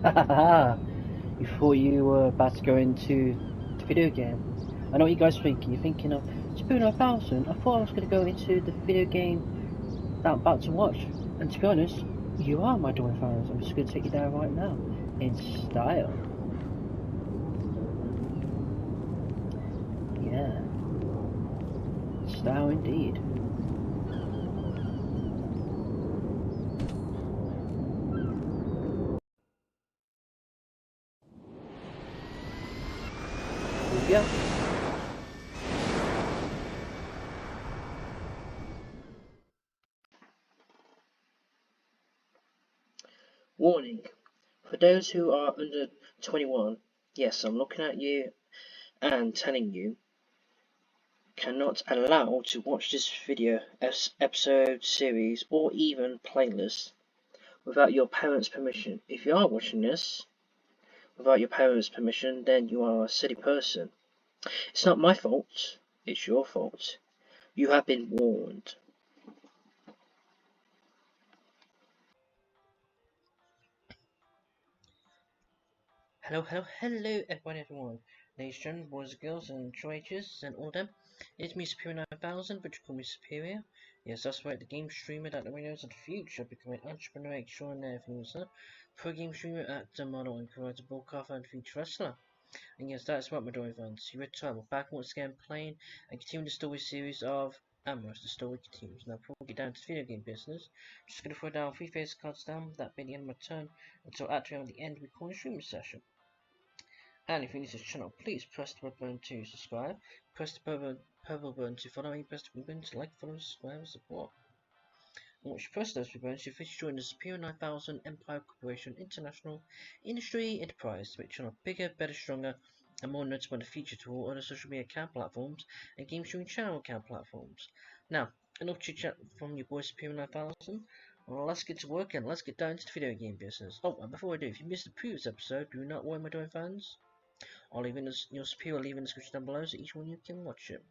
You thought you were about to go into the video game. I know what you guys are thinking. You're thinking of Spooner 1000. I thought I was going to go into the video game that I'm about to watch. And to be honest, you are my Doing fans. I'm just going to take you there right now. In style. Yeah. Style indeed. Here we go. Warning. For those who are under 21, yes, I'm looking at you and telling you, cannot allow to watch this video, episode, series, or even playlist without your parents' permission. If you are watching this without your parents' permission, then you are a silly person. It's not my fault, it's your fault. You have been warned. Hello, everyone. Ladies and gentlemen, boys and girls, and traitors, and all them. It's me, Superior 9000, but you call me Superior. Yes, that's right, the game streamer that nobody knows in the future, becoming entrepreneur extraordinaire influencer, pro game streamer, actor, model, and creator, broadcaster, and future wrestler. And yes, that's what we're doing, fans. You return, we're back once again playing and continuing the story series of Amorous. The story continues. Now, before we get down to the video game business, I'm just going to throw down 3 face cards down, that being the end of my turn, until actually on the end we call a streaming session. And if you're new to this channel, please press the red button to subscribe, press the purple button to follow me, press the green button to like, follow, subscribe, and support. And once you press those three buttons, you officially join the Superior 9000 Empire Corporation International Industry Enterprise to make channel bigger, better, stronger, and more notable in the future to all other social media account platforms and game streaming channel account platforms. Now, enough chit chat from your boy Superior 9000. Well, let's get to work and let's get down to the video game business. Oh, and before I do, if you missed the previous episode, do not worry, my dear fans. I'll leave in your Superior leave in the description down below so each one you can watch it.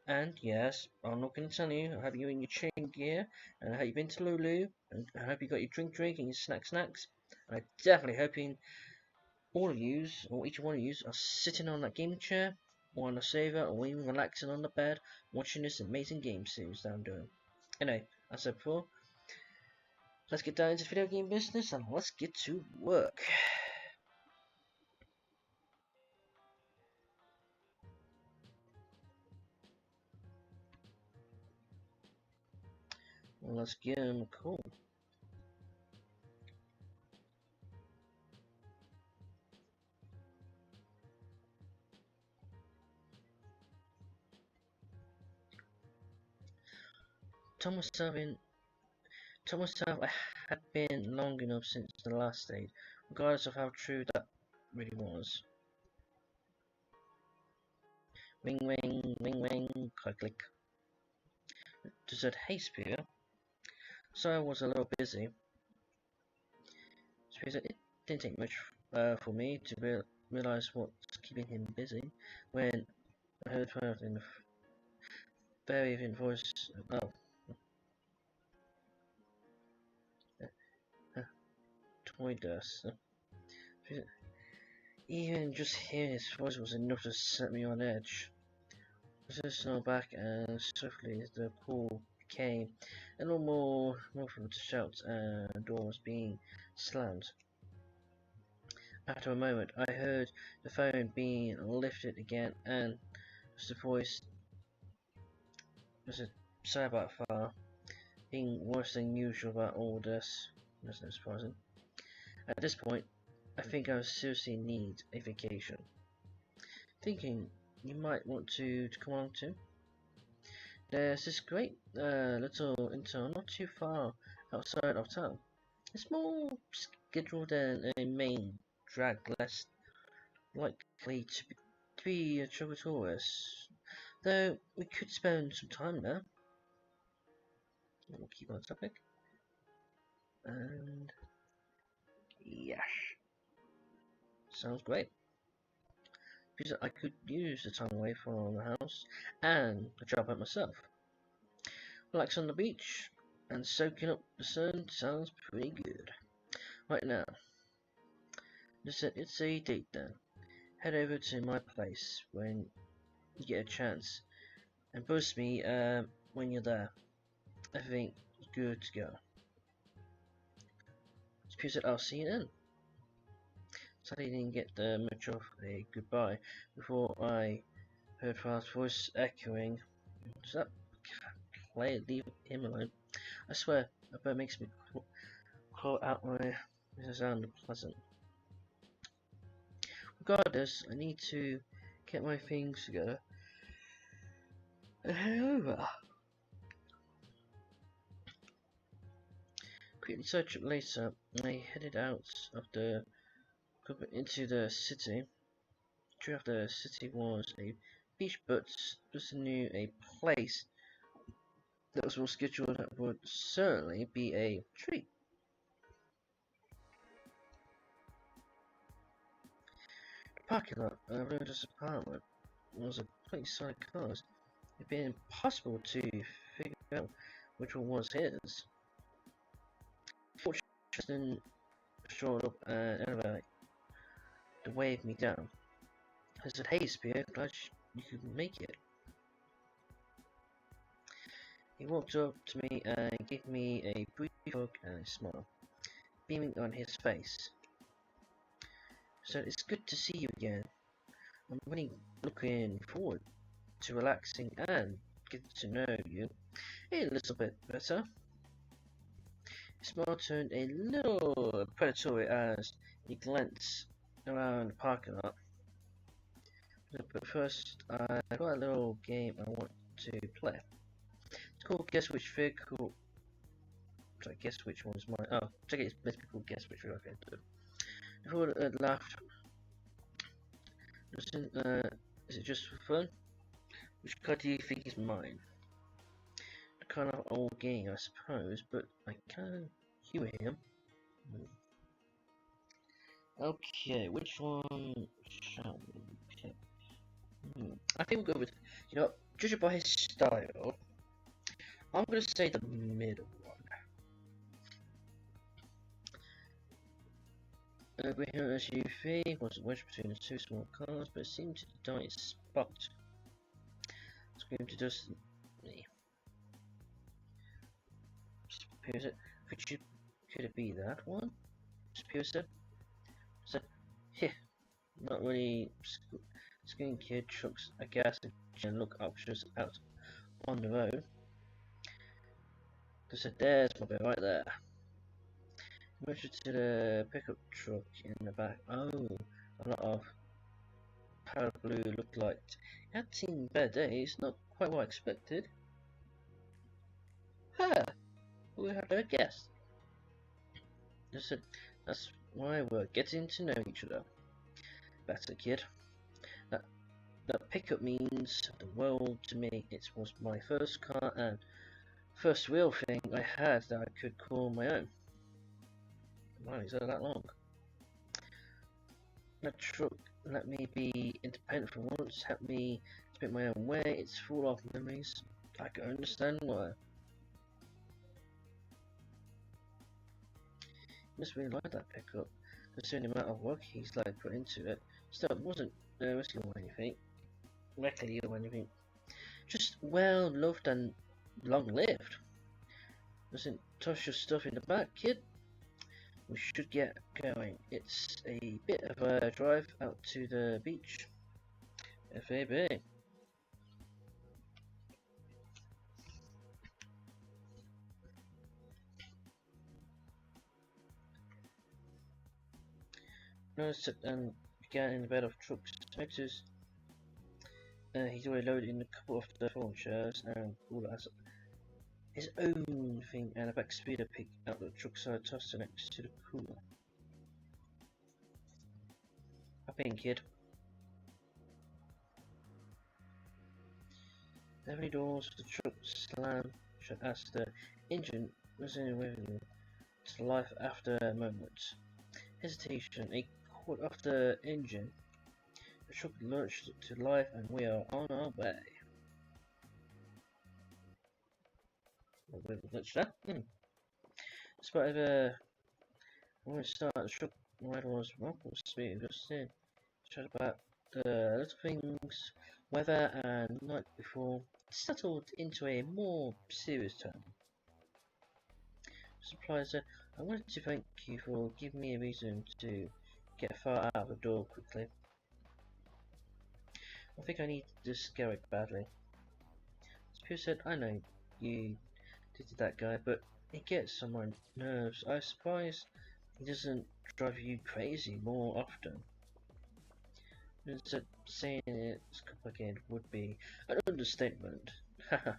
And yes, I'm not going to tell you, I have you in your chain gear, and I hope you've been to Lulu, and I hope you got your drink and your snacks, and I definitely hope all of yous, or each one of yous, are sitting on that gaming chair, or on a sofa, or even relaxing on the bed, watching this amazing game series that I'm doing. Anyway, as I said before, let's get down into the video game business, and let's get to work. Well, let's get them cool. Thomas Savin Told myself I had been long enough since the last date, regardless of how true that really was. Ring ring, ring ring, click click. Just said, hey Spear. So I was a little busy. Spear said, it didn't take much for me to realize what's keeping him busy when I heard her in a very thin voice. Oh, uh, toy dust. Even just hearing his voice was enough to set me on edge. I just snarled back and swiftly the pool became a little more muffled shouts and doors being slammed. After a moment, I heard the phone being lifted again, and the voice was a cyber far, being worse than usual about all this. That's no surprising. At this point, I think I seriously need a vacation. Thinking you might want to come along too. There's this great little intern not too far outside of town. It's more scheduled than a main drag, less likely to be a travel tourist. Though we could spend some time there. We'll keep on topic. And yes, sounds great. Because I could use the time away from the house and a job at myself. Relax on the beach and soaking up the sun sounds pretty good. Right now, Listen, it's a date then. Head over to my place when you get a chance, and post me when you're there. I think good to go. Suppose that I'll see you then. Sadly, didn't get much of a goodbye before I heard Far's voice echoing. Does that play? Leave him alone. I swear, a bird makes me claw out my. This sound unpleasant. Regardless, I need to get my things together and head over. Quickly search up later, I headed out of the club into the city. True, the city was a beach, but just knew a place that was well scheduled that would certainly be a treat. The parking lot of Rhoda's apartment was a complete side of cars. It'd been impossible to figure out which one was his. Fortunately, Justin showed up and elevator to wave me down. I said, "Hey, Spear, glad you could make it." He walked up to me and gave me a brief hug and a smile, beaming on his face. So it's good to see you again. I'm really looking forward to relaxing and getting to know you a little bit better. His smile turned a little predatory as he glanced around the parking lot. But first, I've got a little game I want to play. It's called Guess Which Vehicle. Sorry, guess which one's mine. Oh, check it. It's basically called Guess Which Vehicle I'm going to do. Before I laughed. Listen, is it just for fun? Which car do you think is mine? A kind of old game, I suppose, but I can hear him. Okay, which one shall we pick? I think we'll go with, judging by his style, I'm going to say the middle one. Over here, SUV wasn't wedged between the two small cars, but it seemed to die its spot. Screamed to DUSTIN. Could it be that one? Spear said. Not really. Skinny kid chucks a gas and look options out on the road. They said, "There's my bit right there." Motion to the pickup truck in the back. Oh, a lot of parablue looked like. It had seen better days, not quite what I expected. Ha! Who had ever guessed? They said, "That's why we're getting to know each other better, kid." That pickup means the world to me. It was my first car and first real thing I had that I could call my own. Wow, is that long? That truck let me be independent for once, helped me spit my own way. It's full of memories. I can understand why. I must really like that pickup, considering the amount of work he's put into it. Still, it wasn't risky or anything. Reckless or anything. Just well loved and long lived. Doesn't toss your stuff in the back, kid. We should get going. It's a bit of a drive out to the beach. FAB. Noticed it and began in the bed of trucks. Mixers. He's already loaded in a couple of the phone chairs and all has his own thing and a back speeder pick out the truck side tossed next to the cooler. Hop in, kid. The heavy doors of the truck slammed shut as the engine was in revenue to life after a moment. Hesitation, a quarter of the engine. The truck lurched to life and we are on our way. Despite the when we start, the truck what was wrong with Spirit DUSTIN. Chat about the little things, weather, and night before settled into a more serious tone. Surprised, I wanted to thank you for giving me a reason to get far out the door quickly. I think I need this Garrick badly. Spirit said, I know you did that guy, but it gets on my nerves. I'm surprised he doesn't drive you crazy more often. That saying it's complicated would be an understatement. Haha.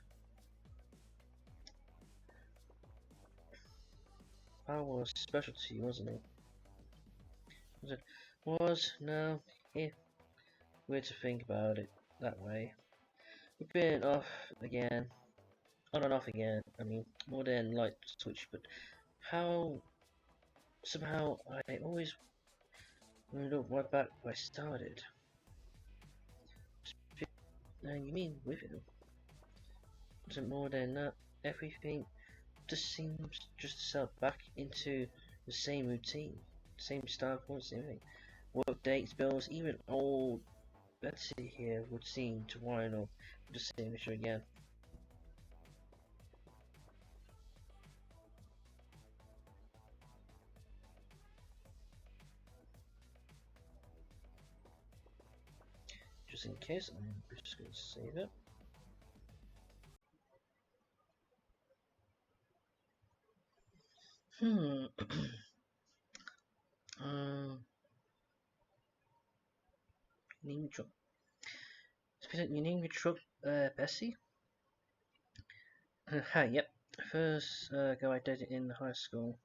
That was specialty, wasn't it? Was no, yeah, weird to think about it that way. We've been off again, on and off again. I mean, more than light switch, but how somehow I always look right back where I started. You mean with him? Was it more than that? Everything just seems just to settle back into the same routine, same style points, everything. Work dates, bills, even old Betsy here would seem to whine off the same issue again. Just in case, I'm just going to save it. Name your truck. You name your truck, Bessie? Hi, yep. First go I did it in high school.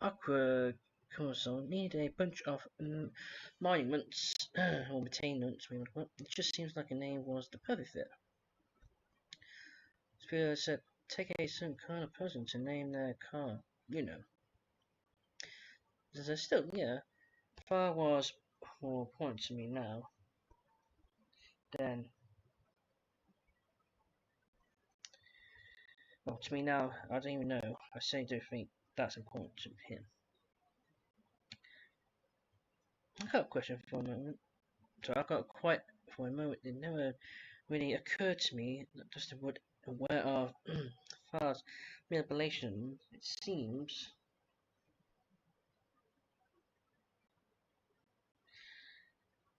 Aqua Console need a bunch of monuments or maintenance. It just seems like a name was the perfect fit. Spirit said, take a certain kind of person to name their car. You know. There's still, yeah. If I was more important to me now, then, well, to me now, I don't even know. I certainly don't think that's important to him. I got a question for a moment. So I got quite for a moment. It never really occurred to me that Dustin would aware of Far's manipulation. It seems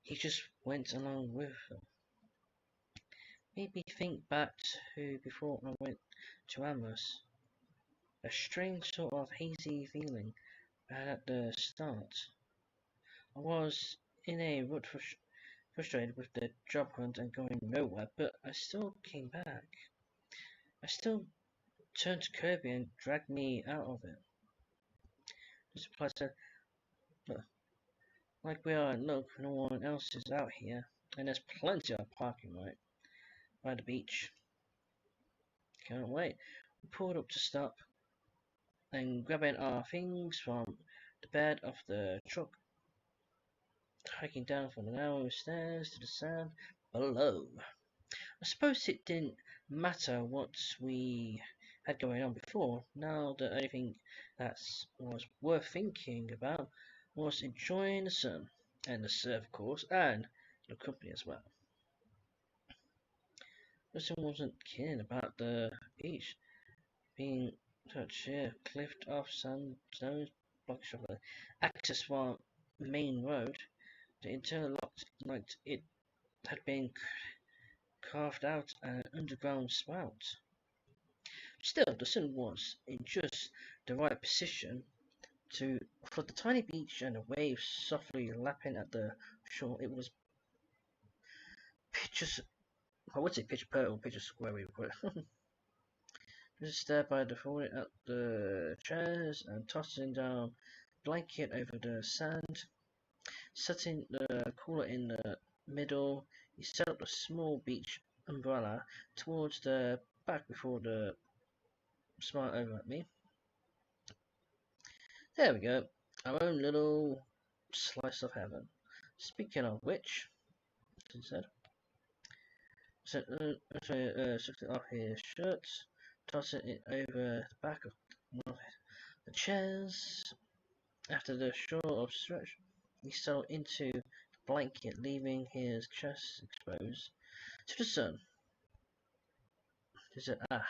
he just went along with her. Made me think back to before I went to Amorous. A strange sort of hazy feeling I had at the start. I was in a rut, frustrated with the job hunt and going nowhere, but I still came back. I still turned to Kirby and dragged me out of it. Just replied to, like we are, look, no one else is out here, and there's plenty of parking right by the beach. Can't wait. We pulled up to stop and grabbing our things from the bed of the truck, hiking down from the narrow stairs to the sand below. I suppose it didn't matter what we had going on before. Now the only thing that was worth thinking about was enjoying the sun and the surf, of course, and the company as well. Justin wasn't kidding about the beach being such a cliffed off sandstones blocks of the access for main road. The interlocked like it had been carved out an underground spout. Still, the sun was in just the right position for the tiny beach and the waves softly lapping at the shore. It was pitch. I would say pitch perfect or pitch square. We put it. Just there by default at the chairs and tossing down blanket over the sand, setting the cooler in the middle. He set up a small beach umbrella towards the back before the smile over at me. There we go, our own little slice of heaven. Speaking of which, he said, took off his shirt, tossing it over the back of one of the chairs. After the short stretch, he settled into the blanket, leaving his chest exposed to the sun. He said, I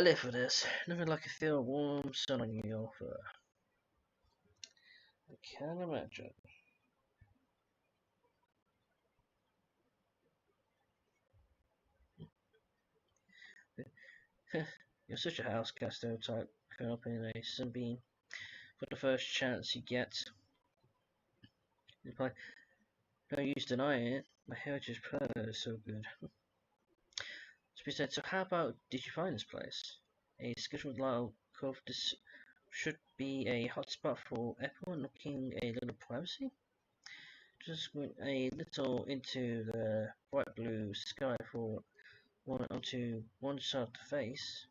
live for this. Nothing like a feel of warm sun on your fur. I can't imagine. You're such a housecat stereotype, curled up in a sunbeam for the first chance you get. He replied, no use denying it. My heritage planet is so good. So he said, so how about, did you find this place? A scheduled little cove. This should be a hotspot for everyone looking a little privacy. Just went a little into the bright blue sky for one onto one side of the face.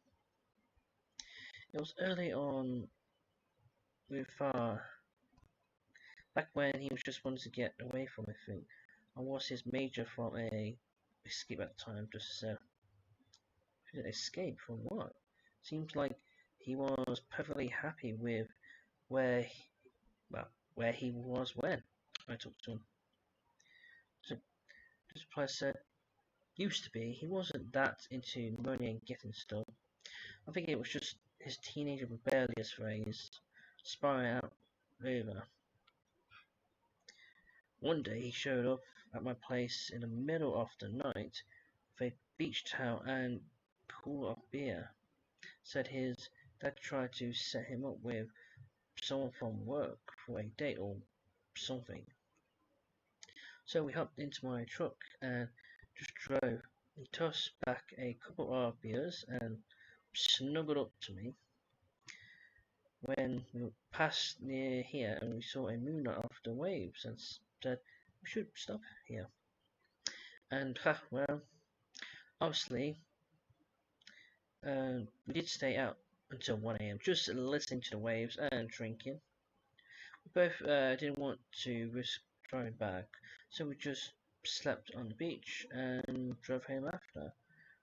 It was early on with back when he was just wanting to get away from everything. I was his major from a escape at the time, just said. Escape from what? Seems like he was perfectly happy with where he, where he was when I talked to him. So this place said used to be he wasn't that into money and getting stuff. I think it was just his teenage rebellious phase spiraling out over. One day he showed up at my place in the middle of the night with a beach towel and cooler of beer. Said his dad tried to set him up with someone from work for a date or something. So we hopped into my truck and just drove. He tossed back a couple of beers and snuggled up to me. When we passed near here and we saw a moonlight of the waves and said we should stop here. And well, obviously, we did stay out until 1 a.m. just listening to the waves and drinking. We both didn't want to risk driving back, so we just slept on the beach and drove home after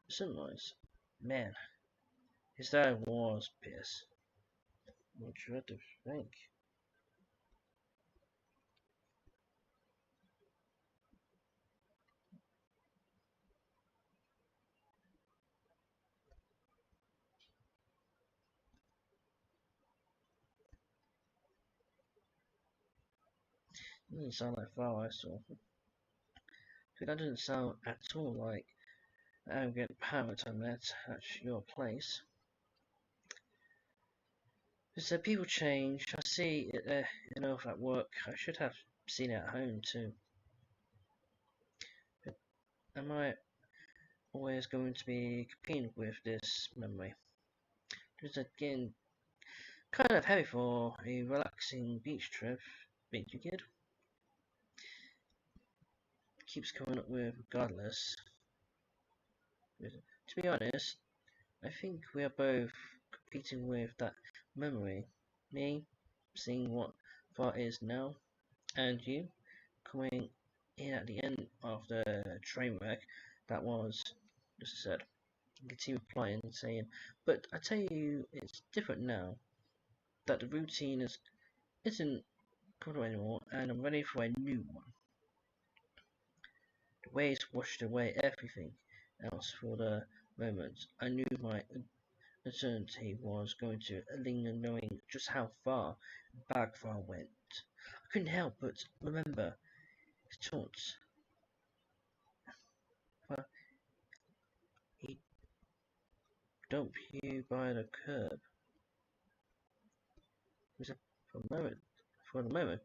the sunrise. Man, his dad was pissed. What you had to think? It doesn't sound like fireworks or that doesn't sound at all like arrogant parrot I met at your place. So people change. I see it enough at work. I should have seen it at home too. But am I always going to be competing with this memory? Just again, kind of heavy for a relaxing beach trip. Bit you kid? Keeps coming up with regardless. To be honest, I think we are both competing with that memory. Me, seeing what far is now, and you, coming in at the end of the train wreck that was, just I said. You can see replying and saying, but I tell you, it's different now, that the routine isn't comfortable anymore, and I'm ready for a new one. The waves washed away everything else for the moment. I knew my uncertainty was going to linger, knowing just how far back far went. I couldn't help but remember his taunts. Well, he dumped you by the curb. For a moment, for the moment,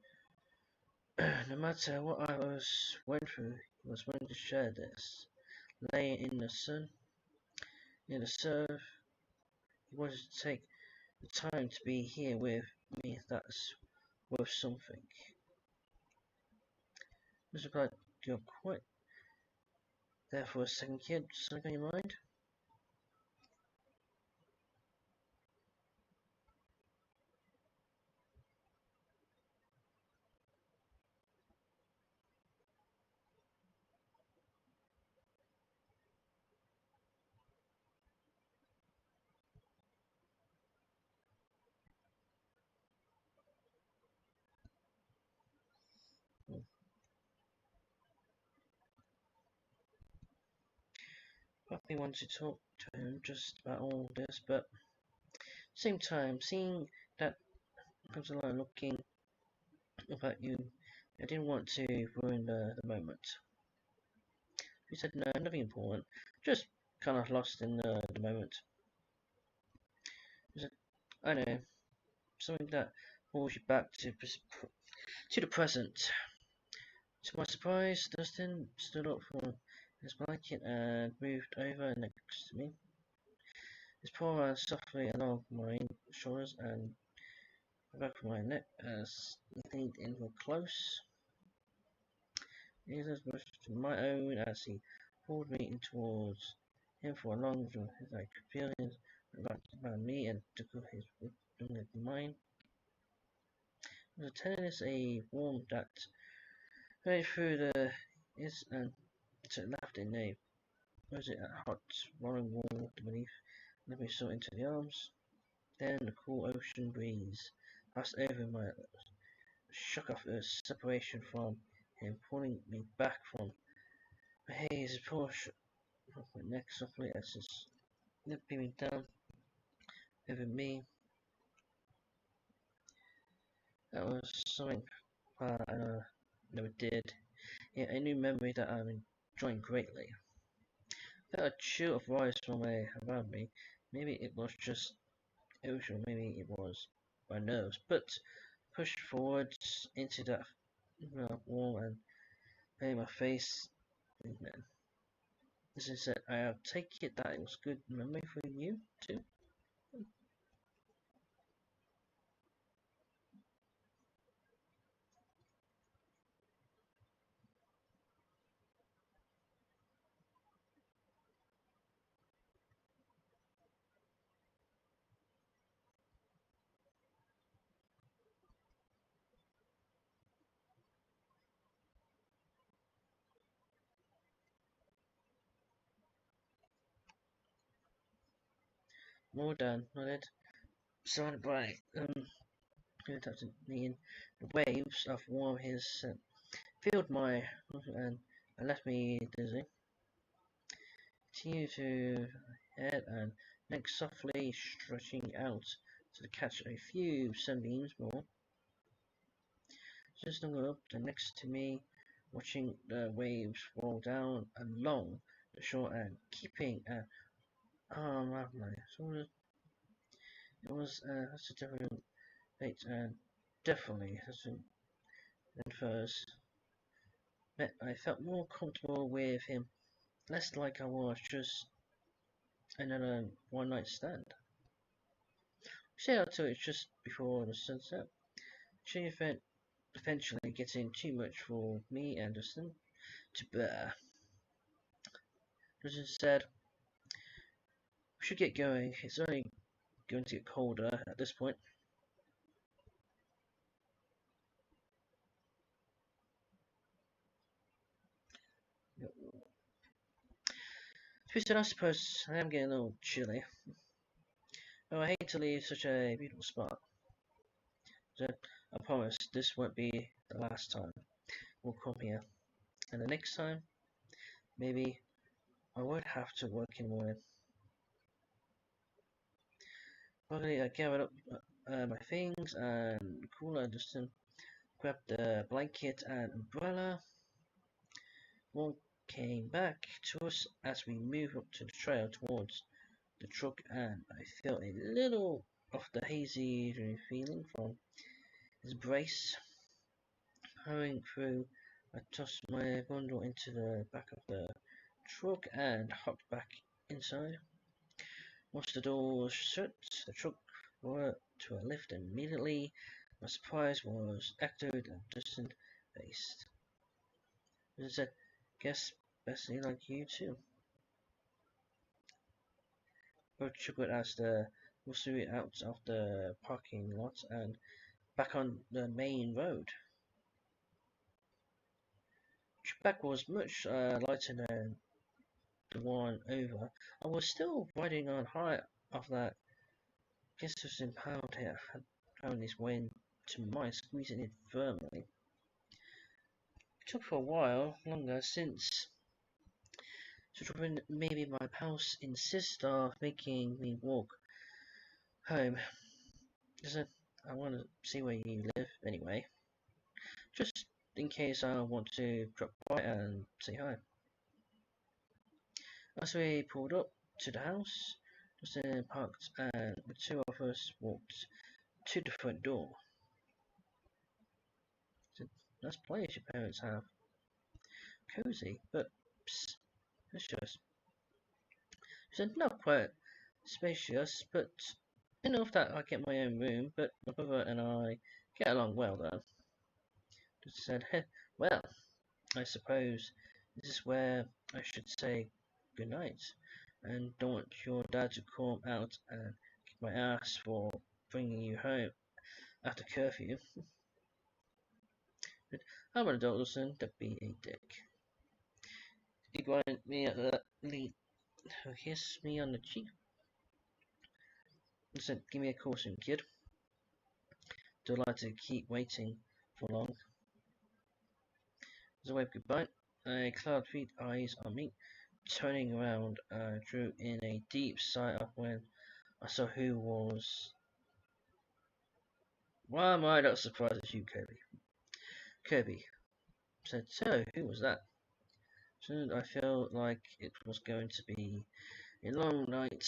no matter what I went through, he was willing to share this. Laying in the sun, near the surf, he wanted to take the time to be here with me. That's worth something. Mr. Blood, you're quite there for a second, kid. Something on your mind? me want to talk to him just about all this, but same time, seeing that comes along looking up at you, I didn't want to ruin the moment. He said, no, nothing important, just kind of lost in the moment. He said, I know, something that pulls you back to the present. To my surprise, Dustin stood up from his blanket and moved over next to me. His paw ran softly along my shoulders and the back of my neck as he leaned in close. His was to my own as he pulled me in towards him for a long time as I could feel his wrapped around me and took his with mine. It was a tenderness, a warmth that ran through the is and it laughed in a was it a hot rolling wall beneath, let me so into the arms. Then the cool ocean breeze passed over my shock of separation from him, pulling me back from the haze, push of my neck softly as his lip beaming down over me. That was something I never did, yet a new memory that I'm enjoying greatly. I felt a chill of rise from around me. Maybe it was just ocean, maybe it was my nerves, but pushed forwards into that wall and made my face. As I said, I'll take it that it was good memory for you too. More than nodded, surrounded by touching me in the waves of warm his filled my and left me dizzy. Continue to head and neck softly stretching out to catch a few sunbeams more. Just snuggled up next to me, watching the waves roll down along the shore and keeping an arm around my shoulders. It was such a different date and definitely such an first. But I felt more comfortable with him, less like I was just another one night stand. Stayed out till it's just before the sunset. She eventually getting too much for me and Dustin to bear. Dustin said, we should get going. It's only going to get colder at this point. Twisted, I suppose I am getting a little chilly. Oh, I hate to leave such a beautiful spot. So I promise this won't be the last time we'll come here. And the next time, maybe I won't have to work in the morning. Finally, I gathered up my things and cooler Dustin grabbed the blanket and umbrella. One came back to us as we moved up to the trail towards the truck, and I felt a little of the hazy feeling from his brace. Hurrying through, I tossed my bundle into the back of the truck and hopped back inside. Once the door was shut, the truck rolled to a lift and immediately my surprise was echoed and distant faced. As I said, guess Bessie like you too. Both chuckled as the we out of the parking lot and back on the main road. Back was much lighter than the one over. I was still riding on high of that. Guess it was impound here had found his way into mine, squeezing it firmly. It took for a while longer since So when maybe my pals insist of making me walk home. Listen, I want to see where you live anyway. Just in case I want to drop by and say hi. As we pulled up to the house, Justin parked and the two of us walked to the front door. It's a nice place your parents have. Cozy, but psst, it's just. It's not quite spacious, but enough that I get my own room, but my brother and I get along well though. Just said, hey, well, I suppose this is where I should say goodnight, and don't want your dad to come out and kick my ass for bringing you home after curfew. But I'm an adult, listen, don't be a dick. He grinded me at the lead, kissed me on the cheek, and said, give me a call soon, kid. Don't like to keep waiting for long. As I waved goodbye, a cloud feet eyes on me. Turning around, I drew in a deep sigh of when I saw who was. Why am I not surprised at you, Kirby? Kirby said, so, who was that? Soon I felt like it was going to be a long night.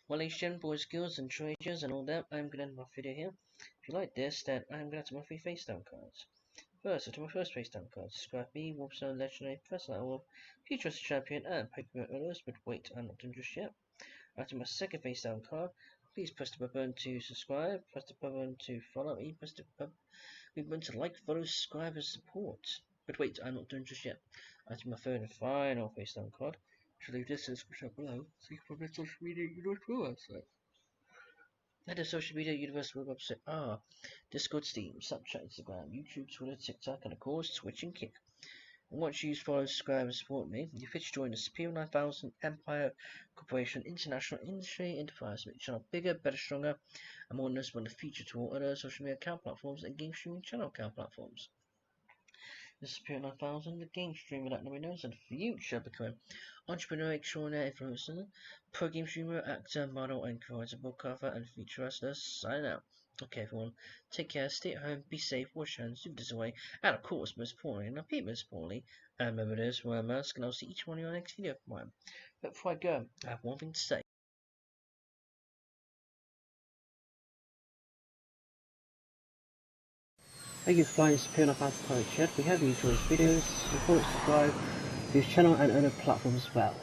Well, ladies and boys, girls, and strangers, and all that, I'm gonna end my video here. If you like this, then I'm gonna have my free FaceTime cards. First, to my first FaceTime card, subscribe me, Wolfstone Legendary, Professor Wolf, Futurist Champion, and Pokemon Owners, but wait, I'm not done just yet. After my second FaceTime card, please press the button to subscribe, press the button to follow me, press the button to like, follow, subscribe, and support. But wait, I'm not done just yet. After my third and final FaceTime card, to leave this in the description below, so you can find my social media universal website. And the social media universal website are Discord, Steam, Snapchat, Instagram, YouTube, Twitter, TikTok, and of course Twitch and Kick. And once you follow, subscribe, and support me, you're fit to join the Superior 9000 Empire Corporation International Industry Enterprise, make the channel bigger, better, stronger, and more noticeable in the future to all other social media account platforms and game streaming channel account platforms. The Superior 9000, the game streamer that nobody knows, and future becoming entrepreneur, extraordinary influencer, pro game streamer, actor, model, and creator, broadcaster, and feature wrestler. Sign out. Okay, everyone, take care, stay at home, be safe, wash your hands, do this away, and of course, most importantly, and repeat most importantly, and remember this, wear a mask, and I'll see each one of you on the next video of mine. But before I go, I have one thing to say. Thank you for finding Superior 9000 Pirate Chat. We have you enjoyed these videos, support, subscribe to this channel and other platforms as well.